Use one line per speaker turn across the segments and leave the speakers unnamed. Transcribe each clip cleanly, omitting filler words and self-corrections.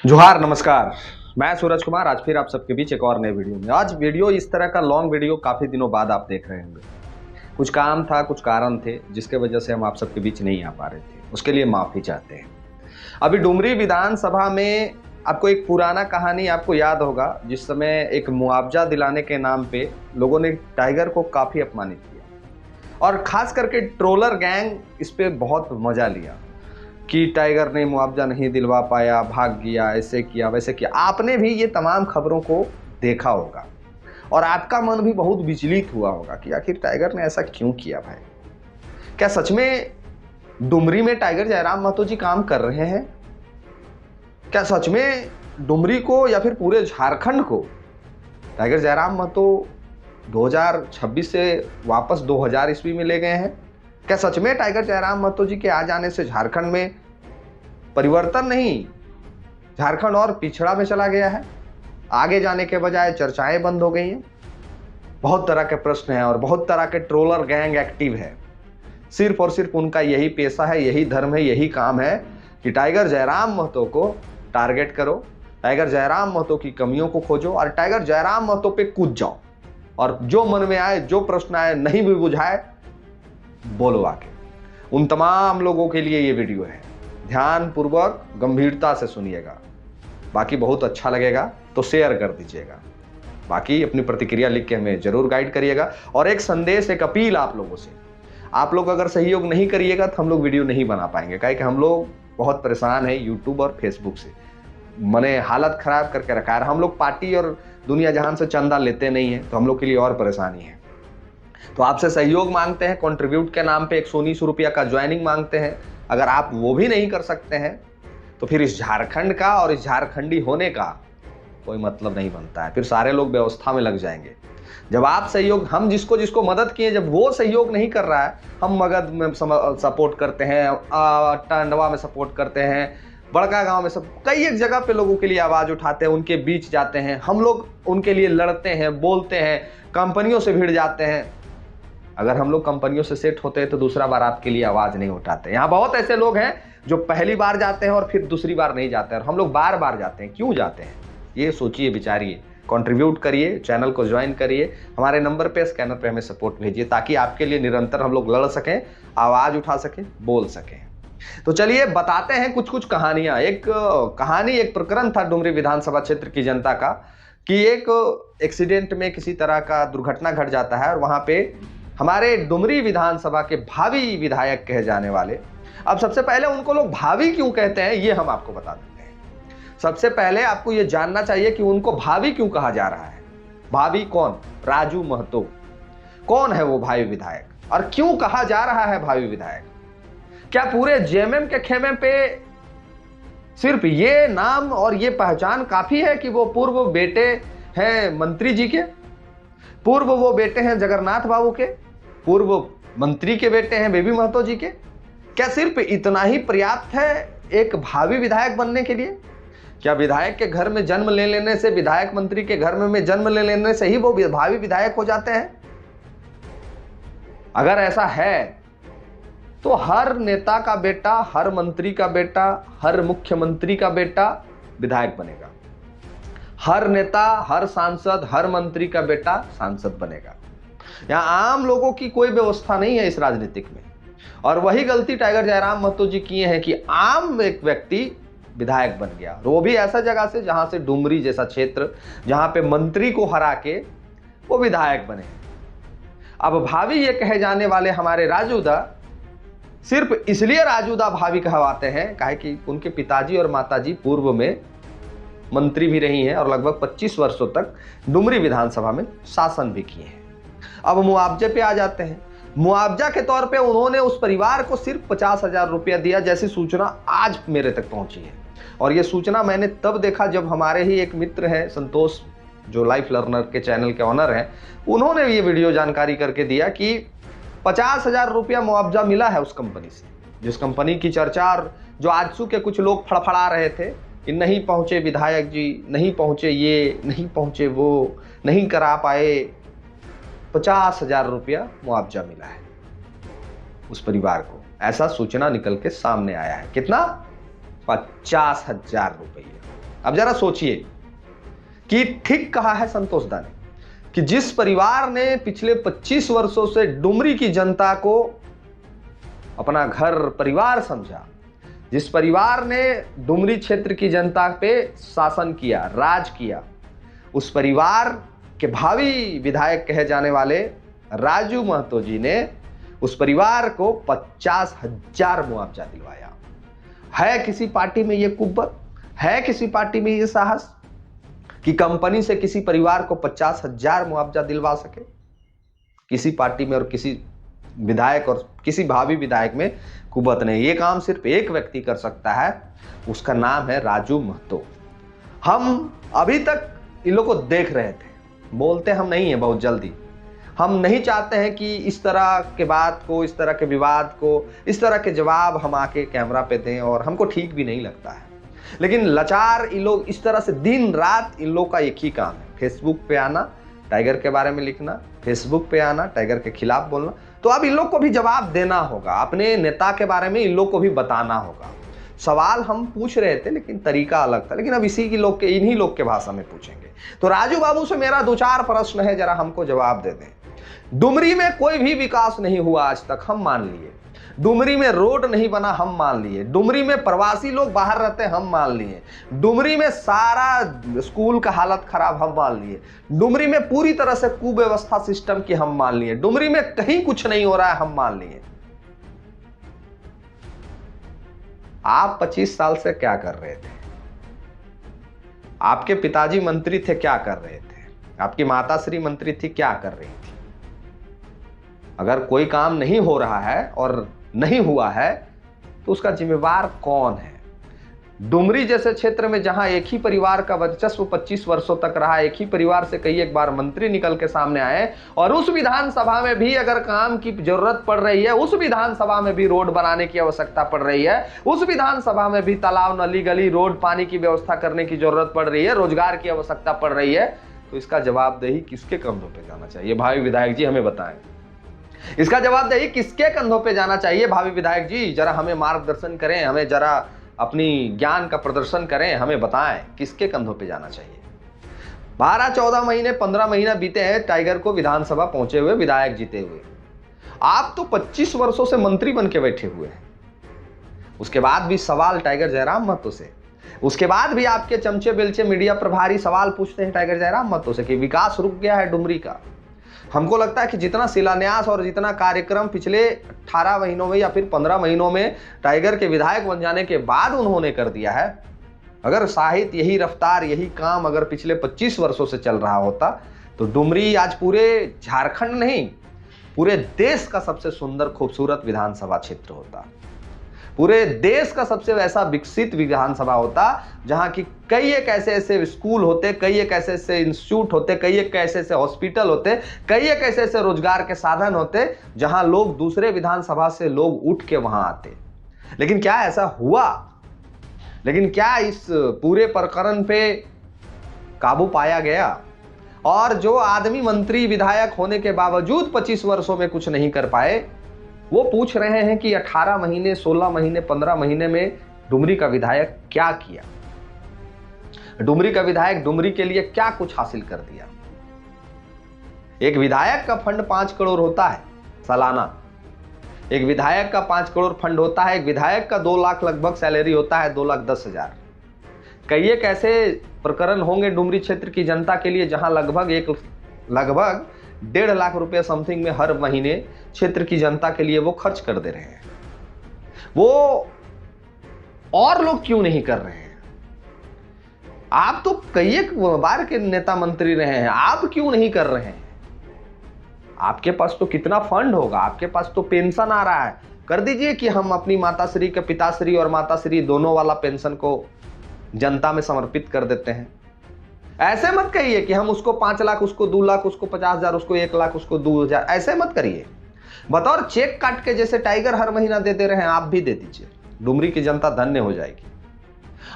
जोहार नमस्कार। मैं सूरज कुमार आज फिर आप सबके बीच एक और नए वीडियो में। आज वीडियो इस तरह का लॉन्ग वीडियो काफ़ी दिनों बाद आप देख रहे होंगे। कुछ काम था, कुछ कारण थे जिसके वजह से हम आप सबके बीच नहीं आ पा रहे थे, उसके लिए माफ़ी चाहते हैं। अभी डुमरी विधानसभा में आपको एक पुराना कहानी आपको याद होगा, जिस समय एक मुआवजा दिलाने के नाम पे लोगों ने टाइगर को काफ़ी अपमानित किया और ख़ास करके ट्रोलर गैंग इस पे बहुत मज़ा लिया कि टाइगर ने मुआवजा नहीं दिलवा पाया, भाग गया, ऐसे किया वैसे किया। आपने भी ये तमाम खबरों को देखा होगा और आपका मन भी बहुत विचलित हुआ होगा कि आखिर टाइगर ने ऐसा क्यों किया भाई। क्या सच में डुमरी में टाइगर जयराम महतो जी काम कर रहे हैं? क्या सच में डुमरी को या फिर पूरे झारखंड को टाइगर जयराम महतो 2026 से वापस 2000 ईस्वी में ले गए हैं? क्या सच में टाइगर जयराम महतो जी के आ जाने से झारखंड में परिवर्तन नहीं, झारखंड और पिछड़ा में चला गया है? आगे जाने के बजाय चर्चाएं बंद हो गई हैं। बहुत तरह के प्रश्न हैं और बहुत तरह के ट्रोलर गैंग एक्टिव है। सिर्फ और सिर्फ उनका यही पेशा है, यही धर्म है, यही काम है कि टाइगर जयराम महतो को टारगेट करो, टाइगर जयराम महतो की कमियों को खोजो और टाइगर जयराम महतो पे कूद जाओ और जो मन में आए, जो प्रश्न आए, नहीं भी बुझाए, बोलो आके। उन तमाम लोगों के लिए ये वीडियो है। ध्यान पूर्वक गंभीरता से सुनिएगा। बाकी बहुत अच्छा लगेगा तो शेयर कर दीजिएगा। बाकी अपनी प्रतिक्रिया लिख के हमें जरूर गाइड करिएगा। और एक संदेश, एक अपील आप लोगों से, आप लोग अगर सहयोग नहीं करिएगा तो हम लोग वीडियो नहीं बना पाएंगे। काहे कि हम लोग बहुत परेशान है यूट्यूब और फेसबुक से, मने हालत खराब करके रखा है। हम लोग पार्टी और दुनिया जहान से चंदा लेते नहीं है, तो हम लोग के लिए और परेशानी है। तो आपसे सहयोग मांगते हैं, कंट्रीब्यूट के नाम पे 119 रुपया का ज्वाइनिंग मांगते हैं। अगर आप वो भी नहीं कर सकते हैं तो फिर इस झारखंड का और इस झारखंडी होने का कोई मतलब नहीं बनता है। फिर सारे लोग व्यवस्था में लग जाएंगे। जब आप सहयोग, हम जिसको जिसको मदद किए, जब वो सहयोग नहीं कर रहा है, हम मगध में सपोर्ट करते हैं, टंडवा में सपोर्ट करते हैं, बड़का गांव में सब कई एक जगह पे लोगों के लिए आवाज उठाते हैं, उनके बीच जाते हैं, हम लोग उनके लिए लड़ते हैं, बोलते हैं, कंपनियों से भिड़ जाते हैं। अगर हम लोग कंपनियों से सेट होते हैं तो दूसरा बार आपके लिए आवाज नहीं उठाते। यहाँ बहुत ऐसे लोग हैं जो पहली बार जाते हैं और फिर दूसरी बार नहीं जाते हैं, और हम लोग बार बार जाते हैं। क्यों जाते हैं ये सोचिए, विचारिए, कंट्रीब्यूट करिए, चैनल को ज्वाइन करिए, हमारे नंबर पे, स्कैनर पे हमें सपोर्ट भेजिए, ताकि आपके लिए निरंतर हम लोग लड़ सकें, आवाज उठा सकें, बोल सकें। तो चलिए बताते हैं कुछ कुछ कहानियां। एक कहानी, एक प्रकरण था डुमरी विधानसभा क्षेत्र की जनता का कि एक एक्सीडेंट में किसी तरह का दुर्घटना घट जाता है और वहां पे हमारे डुमरी विधानसभा के भावी विधायक कहे जाने वाले, अब सबसे पहले उनको लोग भावी क्यों कहते हैं ये हम आपको बता देते हैं। सबसे पहले आपको ये जानना चाहिए कि उनको भावी क्यों कहा जा रहा है। भावी कौन? राजू महतो। कौन है वो भावी विधायक और क्यों कहा जा रहा है भावी विधायक? क्या पूरे जेएमएम के खेमे पे सिर्फ ये नाम और ये पहचान काफी है कि वो पूर्व बेटे हैं मंत्री जी के, पूर्व वो बेटे हैं जगन्नाथ बाबू के, पूर्व मंत्री के बेटे हैं बेबी महतो जी के? क्या सिर्फ इतना ही पर्याप्त है एक भावी विधायक बनने के लिए? क्या विधायक के घर में जन्म ले लेने से, विधायक मंत्री के घर में जन्म ले लेने से ही वो भावी विधायक हो जाते हैं? अगर ऐसा है तो हर नेता का बेटा, हर मंत्री का बेटा, हर मुख्यमंत्री का बेटा विधायक बनेगा। हर नेता, हर सांसद, हर मंत्री का बेटा सांसद बनेगा। यहां आम लोगों की कोई व्यवस्था नहीं है इस राजनीतिक में। और वही गलती टाइगर जयराम महतो जी किए हैं कि आम एक व्यक्ति विधायक बन गया, वो भी ऐसा जगह से जहां से डुमरी जैसा क्षेत्र, जहां पे मंत्री को हरा के वो विधायक बने। अब भावी ये कहे जाने वाले हमारे राजूदा सिर्फ इसलिए राजूदा भावी कहवाते हैं काहे कि उनके पिताजी और माताजी पूर्व में मंत्री भी रही हैं और लगभग 25 वर्षों तक डुमरी विधानसभा में शासन भी किए हैं। अब मुआवजे पे आ जाते हैं। मुआवजा के तौर पे उन्होंने उस परिवार को सिर्फ 50,000 रुपया दिया, जैसी सूचना आज मेरे तक पहुंची है। और ये सूचना मैंने तब देखा जब हमारे ही एक मित्र हैं संतोष, जो लाइफ लर्नर के चैनल के ऑनर हैं, उन्होंने ये वीडियो जानकारी करके दिया कि 50,000 रुपया मुआवजा मिला है उस कंपनी से, जिस कंपनी की चर्चा जो आजसू के कुछ लोग फड़फड़ा रहे थे कि नहीं पहुंचे विधायक जी, नहीं पहुंचे ये, नहीं पहुंचे वो, नहीं करा पाए। 50,000 रुपया मुआवजा मिला है उस परिवार को, ऐसा सूचना निकल के सामने आया है। कितना? 50,000 रुपया। अब जरा सोचिए कि ठीक कहा है संतोष दा ने कि जिस परिवार ने पिछले 25 वर्षों से डुमरी की जनता को अपना घर परिवार समझा, जिस परिवार ने डुमरी क्षेत्र की जनता पे शासन किया, राज किया, उस परिवार के भावी विधायक कहे जाने वाले राजू महतो जी ने उस परिवार को 50,000 मुआवजा दिलवाया। है किसी पार्टी में ये कुव्वत, है किसी पार्टी में ये साहस कि कंपनी से किसी परिवार को 50,000 मुआवजा दिलवा सके? किसी पार्टी में और किसी विधायक और किसी भावी विधायक में कुव्वत नहीं। ये काम सिर्फ एक व्यक्ति कर सकता है, उसका नाम है राजू महतो। हम अभी तक इन लोगों को देख रहे थे, बोलते हम नहीं है बहुत जल्दी। हम नहीं चाहते हैं कि इस तरह के बात को, इस तरह के विवाद को, इस तरह के जवाब हम आके कैमरा पे दें, और हमको ठीक भी नहीं लगता है। लेकिन लाचार इन लोग इस तरह से दिन रात, इन लोग का एक ही काम है, फेसबुक पे आना, टाइगर के बारे में लिखना, फेसबुक पे आना, टाइगर के खिलाफ बोलना। तो अब इन लोग को भी जवाब देना होगा, अपने नेता के बारे में इन लोग को भी बताना होगा। सवाल हम पूछ रहे थे लेकिन तरीका अलग था, लेकिन अब इन्हीं लोग के भाषा में पूछेंगे। तो राजू बाबू से मेरा 2-4 प्रश्न है, जरा हमको जवाब दे दें। डुमरी में कोई भी विकास नहीं हुआ आज तक, हम मान लिए। डुमरी में रोड नहीं बना, हम मान लिए। डुमरी में प्रवासी लोग बाहर रहते, हम मान लिए। डुमरी में सारा स्कूल का हालत खराब, हम मान लिए। डुमरी में पूरी तरह से कुव्यवस्था सिस्टम की, हम मान लिए। डुमरी में कहीं कुछ नहीं हो रहा है, हम मान लिए। आप 25 साल से क्या कर रहे थे? आपके पिताजी मंत्री थे, क्या कर रहे थे? आपकी माताश्री मंत्री थी, क्या कर रही थी? अगर कोई काम नहीं हो रहा है और नहीं हुआ है तो उसका जिम्मेवार कौन है? डुमरी जैसे क्षेत्र में जहां एक ही परिवार का वर्चस्व 25 वर्षों तक रहा, एक ही परिवार से कई एक बार मंत्री निकल के सामने आए, और उस विधानसभा में भी अगर काम की जरूरत पड़ रही है, उस विधानसभा में भी रोड बनाने की आवश्यकता पड़ रही है, उस विधानसभा में भी तालाब, नली, गली, रोड, पानी की व्यवस्था करने की जरूरत पड़ रही है, रोजगार की आवश्यकता पड़ रही है, तो इसका जवाबदेही किसके कंधों पर जाना चाहिए? भावी विधायक जी हमें बताएं, इसका जवाबदेही किसके कंधों पे जाना चाहिए? भावी विधायक जी जरा हमें मार्गदर्शन करें, हमें जरा अपनी ज्ञान का प्रदर्शन करें, हमें बताएं किसके कंधों पे जाना चाहिए। 12-14 महीने 15 महीना बीते हैं टाइगर को विधानसभा पहुंचे हुए, विधायक जीते हुए। आप तो 25 वर्षों से मंत्री बन के बैठे हुए हैं। उसके बाद भी सवाल टाइगर जयराम महतो से, उसके बाद भी आपके चमचे बेलचे मीडिया प्रभारी सवाल पूछते हैं टाइगर जयराम महतो से कि विकास रुक गया है डुमरी का। हमको लगता है कि जितना शिलान्यास और जितना कार्यक्रम पिछले 18 महीनों में या फिर 15 महीनों में टाइगर के विधायक बन जाने के बाद उन्होंने कर दिया है, अगर साहित्य यही रफ्तार, यही काम अगर पिछले 25 वर्षों से चल रहा होता तो डुमरी आज पूरे झारखंड नहीं, पूरे देश का सबसे सुंदर खूबसूरत विधानसभा क्षेत्र होता। पूरे देश का सबसे ऐसा विकसित विधानसभा होता जहां की कई एक ऐसे स्कूल होते, कई एक ऐसे इंस्टीट्यूट होते, कई एक ऐसे हॉस्पिटल होते, कई एक ऐसे रोजगार के साधन होते जहां लोग दूसरे विधानसभा से लोग उठ के वहां आते। लेकिन क्या ऐसा हुआ? लेकिन क्या इस पूरे प्रकरण पे काबू पाया गया? और जो आदमी मंत्री विधायक होने के बावजूद 25 वर्षों में कुछ नहीं कर पाए, वो पूछ रहे हैं कि 18 महीने, 16 महीने, 15 महीने में डुमरी का विधायक क्या किया? डुमरी का विधायक डुमरी के लिए क्या कुछ हासिल कर दिया? एक विधायक का फंड 5 करोड़ होता है सालाना, एक विधायक का 5 करोड़ फंड होता है, एक विधायक का 2 लाख लगभग सैलरी होता है, 2,10,000। कई एक ऐसे प्रकरण होंगे डुमरी क्षेत्र की जनता के लिए जहां लगभग 1.5 लाख रुपए समथिंग में हर महीने क्षेत्र की जनता के लिए वो खर्च कर दे रहे हैं। वो और लोग क्यों नहीं कर रहे हैं? आप तो कई एक बार के नेता मंत्री रहे हैं, आप क्यों नहीं कर रहे हैं? आपके पास तो कितना फंड होगा, आपके पास तो पेंशन आ रहा है, कर दीजिए कि हम अपनी माताश्री के पिताश्री और माताश्री दोनों वाला पेंशन को जनता में समर्पित कर देते हैं। ऐसे मत कहिए कि हम उसको 5 लाख, उसको 2 लाख, उसको 50,000, उसको 1 लाख, उसको 2,000, ऐसे मत करिए। बतौर चेक काट के जैसे टाइगर हर महीना दे रहे हैं, आप भी दे दीजिए, डुमरी की जनता धन्य हो जाएगी।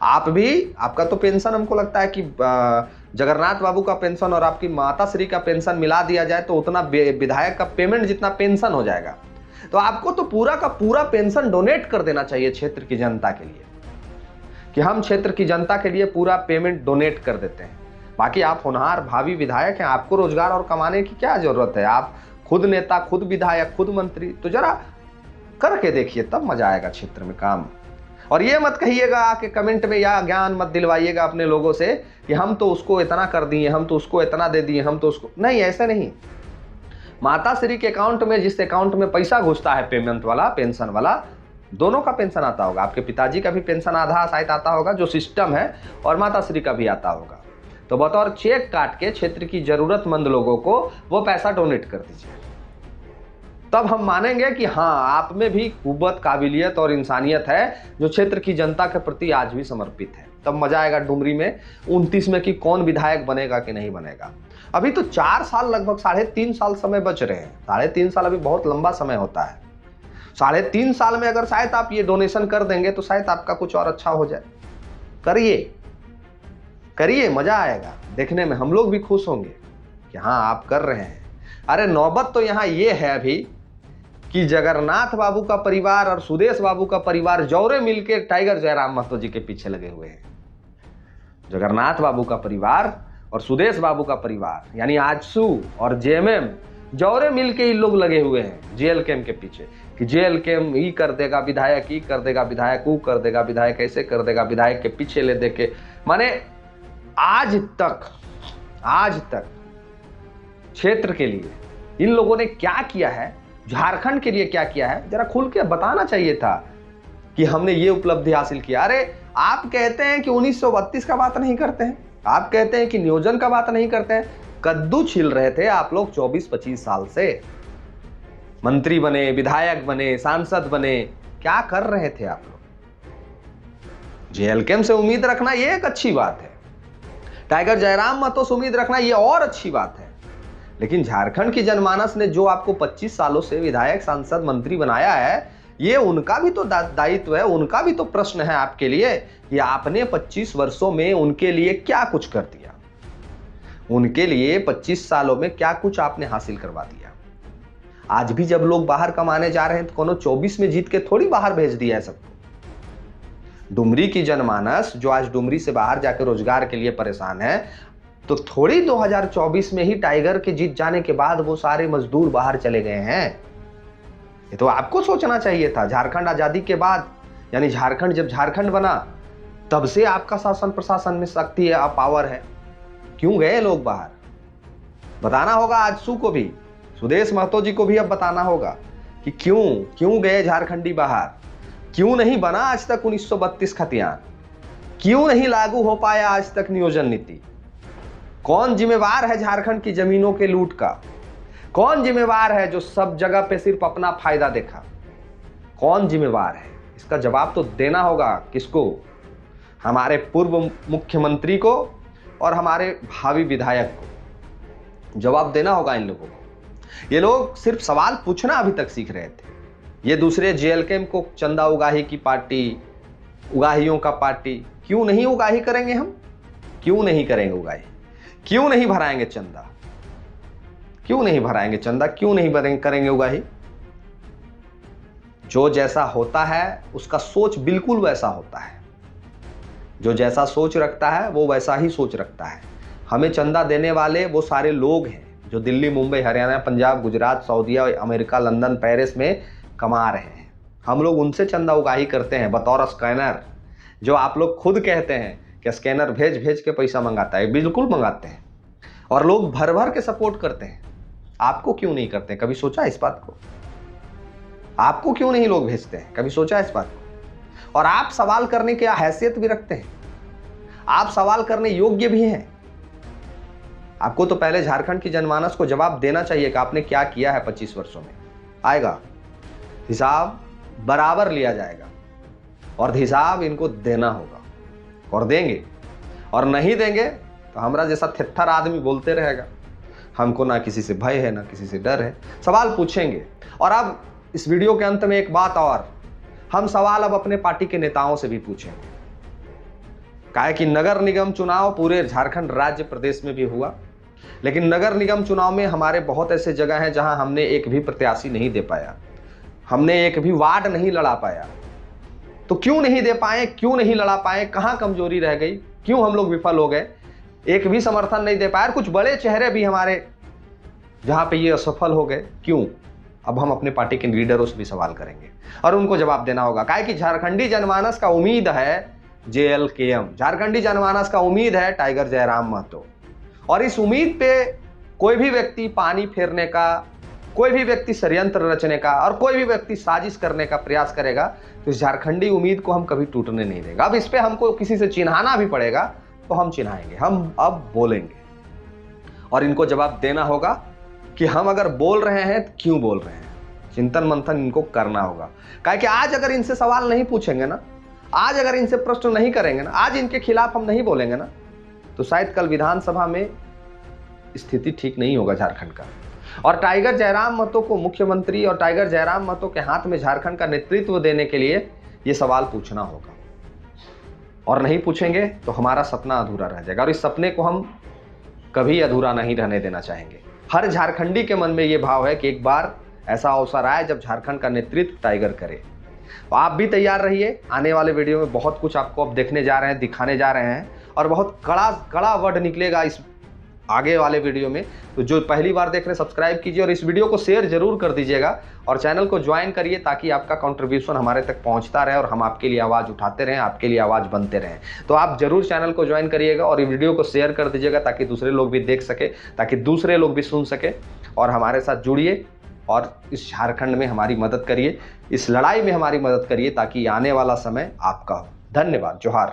आप भी, आपका तो पेंशन हमको लगता है कि जगन्नाथ बाबू का पेंशन और आपकी माताश्री का पेंशन मिला दिया जाए तो उतना विधायक का पेमेंट जितना पेंशन हो जाएगा। तो आपको तो पूरा का पूरा पेंशन डोनेट कर देना चाहिए क्षेत्र की जनता के लिए। कि हम क्षेत्र की जनता के लिए पूरा पेमेंट डोनेट कर देते हैं। बाकी आप होनहार भावी विधायक हैं, आपको रोजगार और कमाने की क्या जरूरत है? आप खुद नेता, खुद विधायक, खुद मंत्री, तो जरा करके देखिए, तब मजा आएगा क्षेत्र में काम। और ये मत कहिएगा आके कमेंट में, या ज्ञान मत दिलवाइएगा अपने लोगों से कि हम तो उसको इतना कर दिए, हम तो उसको इतना दे दिए, हम तो उसको नहीं। ऐसे नहीं। माता श्री के अकाउंट में, जिस अकाउंट में पैसा घुसता है पेमेंट वाला, पेंशन वाला, दोनों का पेंशन आता होगा। आपके पिताजी का भी पेंशन आधा शायद आता होगा जो सिस्टम है, और माता श्री का भी आता होगा। तो बतौर चेक काट के क्षेत्र की जरूरतमंद लोगों को वो पैसा डोनेट कर दीजिए। तब हम मानेंगे कि हाँ, आप में भी कुव्वत, काबिलियत और इंसानियत है जो क्षेत्र की जनता के प्रति आज भी समर्पित है। तब मजा आएगा डुमरी में 29 में कि कौन विधायक बनेगा कि नहीं बनेगा। अभी तो 4 साल, लगभग 3.5 साल समय बच रहे हैं। 3.5 साल अभी बहुत लंबा समय होता है। 3.5 साल में अगर शायद आप ये डोनेशन कर देंगे तो शायद आपका कुछ और अच्छा हो जाए। करिए करिए, मजा आएगा देखने में, हम लोग भी खुश होंगे कि हाँ आप कर रहे हैं। अरे नौबत तो यहाँ ये है अभी कि जगन्नाथ बाबू का परिवार और सुदेश बाबू का परिवार जोरे मिलकर टाइगर जयराम महतो जी के पीछे लगे हुए हैं। जगन्नाथ बाबू का परिवार और सुदेश बाबू का परिवार यानी आजसू और जेएमएम जोरे मिलके इन लोग लगे हुए हैं जेएलकेम के पीछे कि जेएलकेम ई कर देगा विधायक, ई कर देगा विधायक, ऊ कर देगा विधायक, ऐसे कर देगा विधायक के पीछे ले दे के। माने आज तक क्षेत्र के लिए इन लोगों ने क्या किया है, झारखंड के लिए क्या किया है, जरा खुल के बताना चाहिए था कि हमने ये उपलब्धि हासिल किया। अरे आप कहते हैं कि 1932 का बात नहीं करते हैं, आप कहते हैं कि नियोजन का बात नहीं करते हैं। कद्दू छिल रहे थे आप लोग 24-25 साल से, मंत्री बने, विधायक बने, सांसद बने, क्या कर रहे थे आप लोग? जेएलकेम से उम्मीद रखना ये एक अच्छी बात है, टाइगर जयराम महतो से उम्मीद रखना ये और अच्छी बात है। लेकिन झारखंड की जनमानस ने जो आपको 25 सालों से विधायक, सांसद, मंत्री बनाया है, ये उनका भी तो दायित्व है, उनका भी तो प्रश्न है आपके लिए कि आपने 25 वर्षों में उनके लिए क्या कुछ कर दिया, उनके लिए 25 सालों में क्या कुछ आपने हासिल करवा दिया। आज भी जब लोग बाहर कमाने जा रहे हैं तो कोनो 24 में जीत के थोड़ी बाहर भेज दिया है सबको। डुमरी की जनमानस जो आज डुमरी से बाहर जाकर रोजगार के लिए परेशान है, तो थोड़ी 2024 में ही टाइगर के जीत जाने के बाद वो सारे मजदूर बाहर चले गए हैं। ये तो आपको सोचना चाहिए था। झारखंड आजादी के बाद, यानी झारखंड जब झारखंड बना, तब से आपका शासन प्रशासन में शक्ति है, पावर है। क्यों गए लोग बाहर? बताना होगा आजसू को भी, सुदेश महतो जी को भी अब बताना होगा कि क्यों गए झारखंडी बाहर, क्यों नहीं बना आज तक 1932 खतियान, क्यों नहीं लागू हो पाया आज तक नियोजन नीति। कौन जिम्मेवार है झारखंड की जमीनों के लूट का? कौन जिम्मेवार है जो सब जगह पे सिर्फ अपना फायदा देखा? कौन जिम्मेवार है? इसका जवाब तो देना होगा किसको? हमारे पूर्व मुख्यमंत्री को और हमारे भावी विधायक को जवाब देना होगा इन लोगों को। ये लोग सिर्फ सवाल पूछना अभी तक सीख रहे थे। ये दूसरे जेएलकेम को चंदा उगाही की पार्टी, उगाहियों का पार्टी, क्यों नहीं उगाही करेंगे हम? क्यों नहीं करेंगे उगाही? क्यों नहीं भराएंगे चंदा? क्यों नहीं भराएंगे चंदा? क्यों नहीं करेंगे उगाही? जो जैसा होता है उसका सोच बिल्कुल वैसा होता है। जो जैसा सोच रखता है वो वैसा ही सोच रखता है। हमें चंदा देने वाले वो सारे लोग हैं जो दिल्ली, मुंबई, हरियाणा, पंजाब, गुजरात, सऊदीया, अमेरिका, लंदन, पेरिस में कमा रहे हैं। हम लोग उनसे चंदा उगाही करते हैं बतौर स्कैनर। जो आप लोग खुद कहते हैं कि स्कैनर भेज भेज के पैसा मंगाता है, बिल्कुल मंगाते हैं, और लोग भर भर के सपोर्ट करते हैं। आपको क्यों नहीं करते? कभी सोचा इस बात को? आपको क्यों नहीं लोग भेजते हैं? कभी सोचा इस बात को? और आप सवाल करने की हैसियत भी रखते हैं, आप सवाल करने योग्य भी हैं। आपको तो पहले झारखंड की जनमानस को जवाब देना चाहिए कि आपने क्या किया है 25 वर्षों में। आएगा हिसाब, बराबर लिया जाएगा, और हिसाब इनको देना होगा, और देंगे। और नहीं देंगे तो हमारा जैसा थित्थर आदमी बोलते रहेगा, हमको ना किसी से भय है ना किसी से डर है। सवाल पूछेंगे। और अब इस वीडियो के अंत में एक बात और, हम सवाल अब अपने पार्टी के नेताओं से भी पूछेंगे। काहे कि नगर निगम चुनाव पूरे झारखंड राज्य प्रदेश में भी हुआ, लेकिन नगर निगम चुनाव में हमारे बहुत ऐसे जगह हैं जहां हमने एक भी प्रत्याशी नहीं दे पाया, हमने एक भी वार्ड नहीं लड़ा पाया। तो क्यों नहीं दे पाए, क्यों नहीं लड़ा पाए, कहां कमजोरी रह गई, क्यों हम लोग विफल हो गए, एक भी समर्थन नहीं दे पाए। कुछ बड़े चेहरे भी हमारे जहां पे ये असफल हो गए, क्यों? अब हम अपने पार्टी के लीडरों से भी सवाल करेंगे और उनको जवाब देना होगा। काहे कि झारखंडी जनमानस का उम्मीद है JLKM, झारखंडी जनमानस का उम्मीद है टाइगर जयराम महतो। और इस उम्मीद पे कोई भी व्यक्ति पानी फेरने का, कोई भी व्यक्ति षड्यंत्र रचने का और कोई भी व्यक्ति साजिश करने का प्रयास करेगा तो इस झारखंडी उम्मीद को हम कभी टूटने नहीं देंगे। अब इस पे हमको किसी से चिन्हाना भी पड़ेगा तो हम चिन्हाएंगे, हम अब बोलेंगे और इनको जवाब देना होगा कि हम अगर बोल रहे हैं तो क्यों बोल रहे हैं। चिंतन मंथन इनको करना होगा। काहे कि आज अगर इनसे सवाल नहीं पूछेंगे ना, आज अगर इनसे प्रश्न नहीं करेंगे ना, आज इनके खिलाफ हम नहीं बोलेंगे ना, तो शायद कल विधानसभा में स्थिति ठीक नहीं होगा झारखंड का। और टाइगर जयराम महतो को मुख्यमंत्री और टाइगर जयराम महतो के हाथ में झारखंड का नेतृत्व देने के लिए यह सवाल पूछना होगा। और नहीं पूछेंगे तो हमारा सपना अधूरा रह जाएगा और इस सपने को हम कभी अधूरा नहीं रहने देना चाहेंगे। हर झारखंडी के मन में यह भाव है कि एक बार ऐसा अवसर आए जब झारखंड का नेतृत्व टाइगर करे। तो आप भी तैयार रहिए, आने वाले वीडियो में बहुत कुछ आपको अब देखने जा रहे हैं, दिखाने जा रहे हैं और बहुत कड़ा वर्ड निकलेगा इस आगे वाले वीडियो में। तो जो पहली बार देख रहे हैं सब्सक्राइब कीजिए और इस वीडियो को शेयर जरूर कर दीजिएगा और चैनल को ज्वाइन करिए ताकि आपका कंट्रीब्यूशन हमारे तक पहुंचता रहे और हम आपके लिए आवाज़ उठाते रहें, आपके लिए आवाज़ बनते रहें। तो आप जरूर चैनल को ज्वाइन करिएगा और इस वीडियो को शेयर कर दीजिएगा ताकि दूसरे लोग भी देख सके, ताकि दूसरे लोग भी सुन सके और हमारे साथ जुड़िए और इस झारखंड में हमारी मदद करिए, इस लड़ाई में हमारी मदद करिए ताकि आने वाला समय आपका हो। धन्यवाद। जोहार।